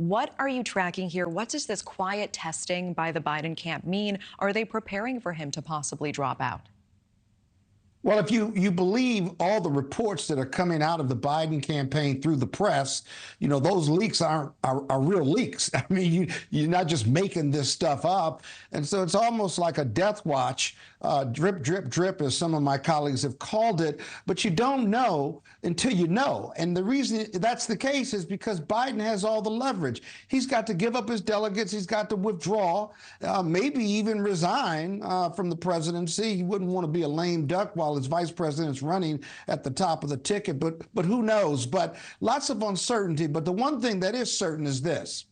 What are you tracking here? What does this quiet testing by the Biden camp mean? Are they preparing for him to possibly drop out? Well, if you believe all the reports that are coming out of the Biden campaign through the press, those leaks are real leaks. I mean, you're not just making this stuff up. And so it's almost like a death watch, drip, drip, drip, as some of my colleagues have called it. But you don't know until you know. And the reason that's the case is because Biden has all the leverage. He's got to give up his delegates. He's got to withdraw, maybe even resign from the presidency. He wouldn't want to be a lame duck while his vice president's running at the top of the ticket, but who knows? But lots of uncertainty. But the one thing that is certain is this,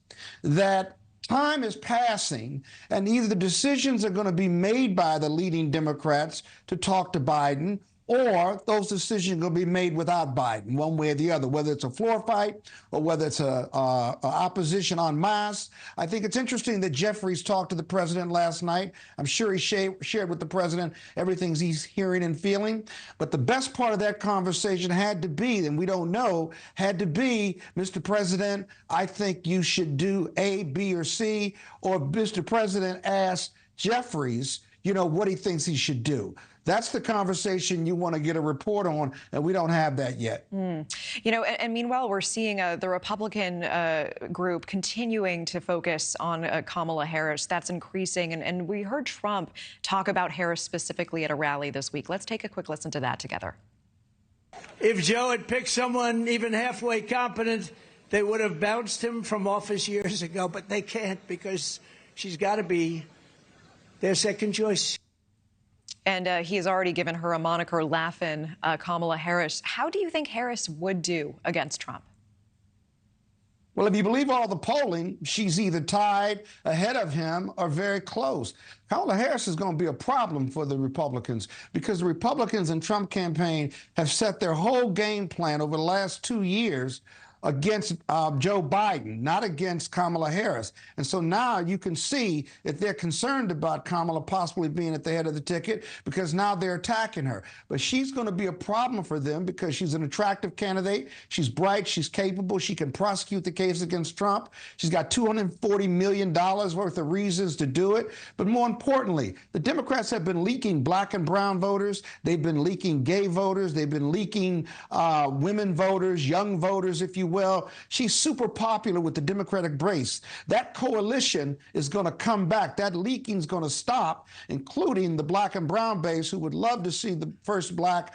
that time is passing, and either the decisions are going to be made by the leading Democrats to talk to Biden, or those decisions are going to be made without Biden, one way or the other, whether it's a floor fight or whether it's a opposition en masse. I think it's interesting that Jeffries talked to the president last night. I'm sure he shared with the president everything he's hearing and feeling. But the best part of that conversation had to be, and we don't know, had to be, Mr. President, I think you should do A, B, or C, or Mr. President asked Jeffries, what he thinks he should do. That's the conversation you want to get a report on, and we don't have that yet. And meanwhile, we're seeing the Republican group continuing to focus on Kamala Harris. That's increasing. And we heard Trump talk about Harris specifically at a rally this week. Let's take a quick listen to that together. If Joe had picked someone even halfway competent, they would have bounced him from office years ago. But they can't, because she's got to be their second choice. And he has already given her a moniker, Laughin', Kamala Harris. How do you think Harris would do against Trump? Well, if you believe all the polling, she's either tied ahead of him or very close. Kamala Harris is going to be a problem for the Republicans, because the Republicans and Trump campaign have set their whole game plan over the last 2 years against Joe Biden, not against Kamala Harris. And so now you can see that they're concerned about Kamala possibly being at the head of the ticket, because now they're attacking her. But she's going to be a problem for them because she's an attractive candidate. She's bright. She's capable. She can prosecute the case against Trump. She's got $240 million worth of reasons to do it. But more importantly, the Democrats have been leaking black and brown voters. They've been leaking gay voters. They've been leaking women voters, young voters, if you will. She's super popular with the Democratic base. That coalition is going to come back. That leaking is going to stop, including the black and brown base, who would love to see the first black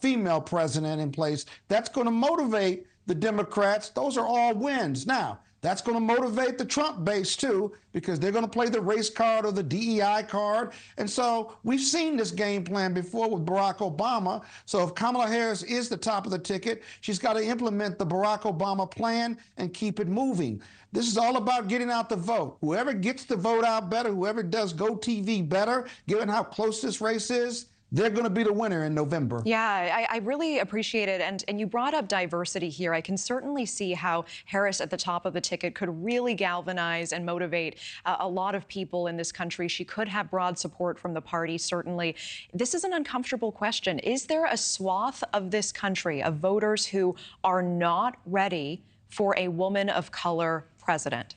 female president in place. That's going to motivate the Democrats. Those are all wins. Now, that's going to motivate the Trump base, too, because they're going to play the race card or the DEI card. And so we've seen this game plan before with Barack Obama. So if Kamala Harris is the top of the ticket, she's got to implement the Barack Obama plan and keep it moving. This is all about getting out the vote. Whoever gets the vote out better, whoever does Go TV better, given how close this race is, they're going to be the winner in November. Yeah, I really appreciate it. And you brought up diversity here. I can certainly see how Harris at the top of the ticket could really galvanize and motivate a lot of people in this country. She could have broad support from the party, certainly. This is an uncomfortable question. Is there a swath of this country, of voters who are not ready for a woman of color president?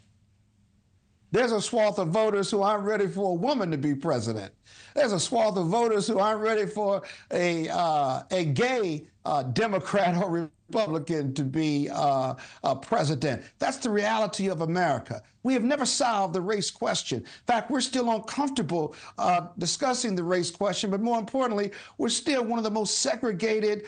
There's a swath of voters who aren't ready for a woman to be president. There's a swath of voters who aren't ready for a gay Democrat or Republican to be president. That's the reality of America. We have never solved the race question. In fact, we're still uncomfortable discussing the race question, but more importantly, we're still one of the most segregated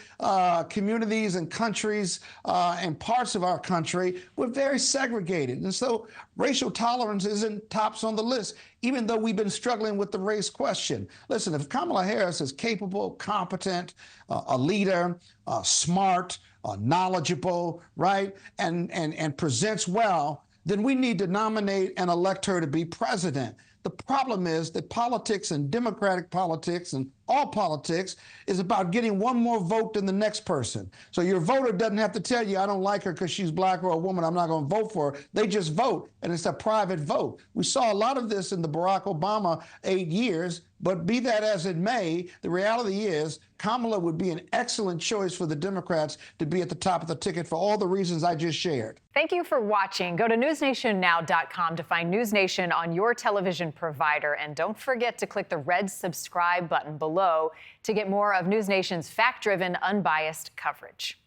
communities and countries and parts of our country. We're very segregated. And so racial tolerance isn't tops on the list, even though we've been struggling with the race question. Listen, if Kamala Harris is capable, competent, a leader, smart, knowledgeable, right, and presents well, then we need to nominate and elect her to be president. The problem is that politics and Democratic politics and all politics is about getting one more vote than the next person. So your voter doesn't have to tell you, I don't like her because she's black or a woman, I'm not going to vote for her. They just vote, and it's a private vote. We saw a lot of this in the Barack Obama 8 years, but be that as it may, the reality is Kamala would be an excellent choice for the Democrats to be at the top of the ticket for all the reasons I just shared. Thank you for watching. Go to newsnationnow.com to find NewsNation on your television provider. And don't forget to click the red subscribe button below to get more of NewsNation's fact-driven, unbiased coverage.